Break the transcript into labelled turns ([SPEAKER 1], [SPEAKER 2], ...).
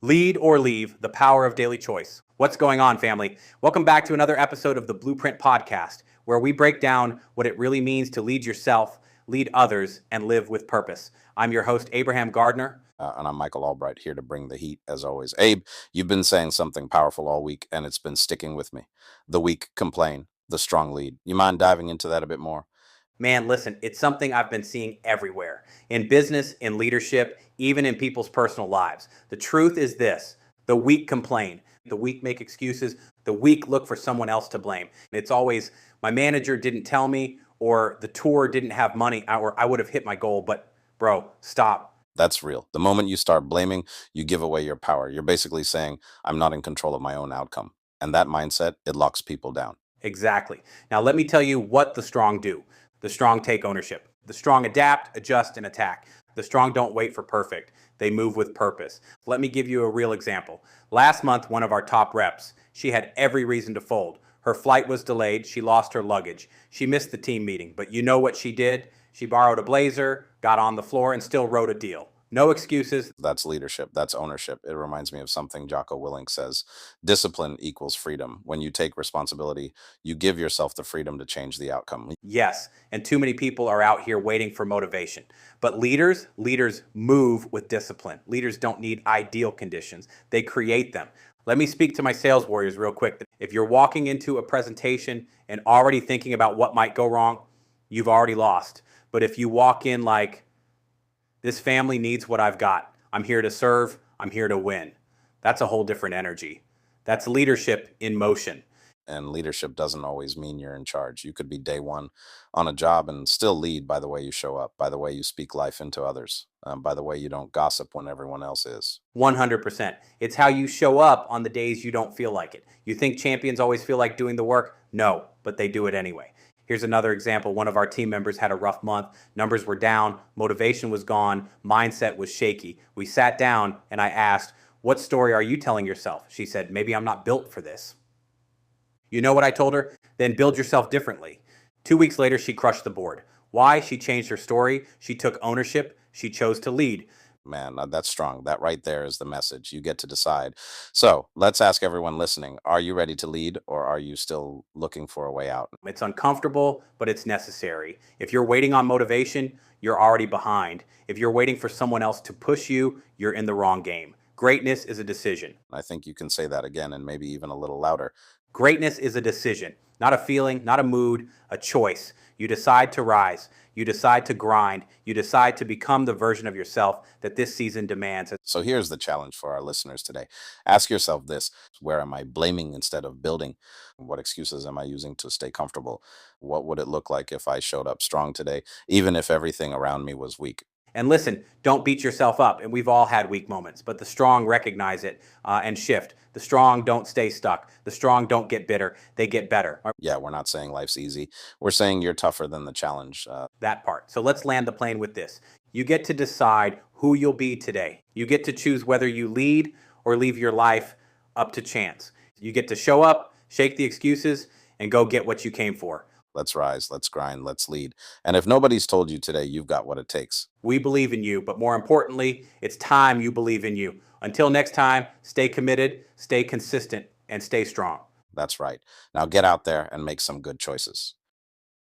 [SPEAKER 1] Lead or leave, the power of daily choice. What's going on, family? Welcome back to another episode of the Blueprint Podcast, where we break down what it really means to lead yourself, lead others, and live with purpose. I'm your host, Abraham Gardner.
[SPEAKER 2] And I'm Michael Albright, here to bring the heat as always. Abe, you've been saying something powerful all week, and it's been sticking with me. The weak complain, the strong lead. You mind diving into that a bit more?
[SPEAKER 1] Man, listen, it's something I've been seeing everywhere in business, in leadership, even in people's personal lives. The truth is this: the weak complain, the weak make excuses, the weak look for someone else to blame. It's always, my manager didn't tell me, or the tour didn't have money, or I would have hit my goal. But, bro, stop.
[SPEAKER 2] That's real. The moment you start blaming, you give away your power. You're basically saying, I'm not in control of my own outcome. And that mindset, it locks people down.
[SPEAKER 1] Exactly. Now, let me tell you what the strong do. The strong take ownership. The strong adapt, adjust, and attack. The strong don't wait for perfect. They move with purpose. Let me give you a real example. Last month, one of our top reps, she had every reason to fold. Her flight was delayed. She lost her luggage. She missed the team meeting. But you know what she did? She borrowed a blazer, got on the floor, and still wrote a deal. No excuses.
[SPEAKER 2] That's leadership. That's ownership. It reminds me of something Jocko Willink says. Discipline equals freedom. When you take responsibility, you give yourself the freedom to change the outcome.
[SPEAKER 1] Yes, and too many people are out here waiting for motivation. But leaders move with discipline. Leaders don't need ideal conditions. They create them. Let me speak to my sales warriors real quick. If you're walking into a presentation and already thinking about what might go wrong, you've already lost. But if you walk in like, this family needs what I've got. I'm here to serve. I'm here to win. That's a whole different energy. That's leadership in motion.
[SPEAKER 2] And leadership doesn't always mean you're in charge. You could be day one on a job and still lead by the way you show up, by the way you speak life into others, by the way you don't gossip when everyone else is.
[SPEAKER 1] 100%. It's how you show up on the days you don't feel like it. You think champions always feel like doing the work? No, but they do it anyway. Here's another example. One of our team members had a rough month. Numbers were down, motivation was gone, mindset was shaky. We sat down and I asked, "What story are you telling yourself?" She said, "Maybe I'm not built for this." You know what I told her? Then build yourself differently. 2 weeks later, she crushed the board. Why? She changed her story. She took ownership. She chose to lead.
[SPEAKER 2] Man, that's strong. That right there is the message. You get to decide. So let's ask everyone listening, are you ready to lead or are you still looking for a way out?
[SPEAKER 1] It's uncomfortable, but it's necessary. If you're waiting on motivation, you're already behind. If you're waiting for someone else to push you, you're in the wrong game. Greatness is a decision.
[SPEAKER 2] I think you can say that again and maybe even a little louder.
[SPEAKER 1] Greatness is a decision, not a feeling, not a mood, a choice. You decide to rise. You decide to grind. You decide to become the version of yourself that this season demands.
[SPEAKER 2] So here's the challenge for our listeners today. Ask yourself this: where am I blaming instead of building? What excuses am I using to stay comfortable? What would it look like if I showed up strong today, even if everything around me was weak?
[SPEAKER 1] And listen, don't beat yourself up. And we've all had weak moments, but the strong recognize it and shift. The strong don't stay stuck. The strong don't get bitter. They get better.
[SPEAKER 2] Yeah, we're not saying life's easy. We're saying you're tougher than the challenge.
[SPEAKER 1] That part. So let's land the plane with this. You get to decide who you'll be today. You get to choose whether you lead or leave your life up to chance. You get to show up, shake the excuses, and go get what you came for.
[SPEAKER 2] Let's rise, let's grind, let's lead. And if nobody's told you today, you've got what it takes.
[SPEAKER 1] We believe in you, but more importantly, it's time you believe in you. Until next time, stay committed, stay consistent, and stay strong.
[SPEAKER 2] That's right. Now get out there and make some good choices.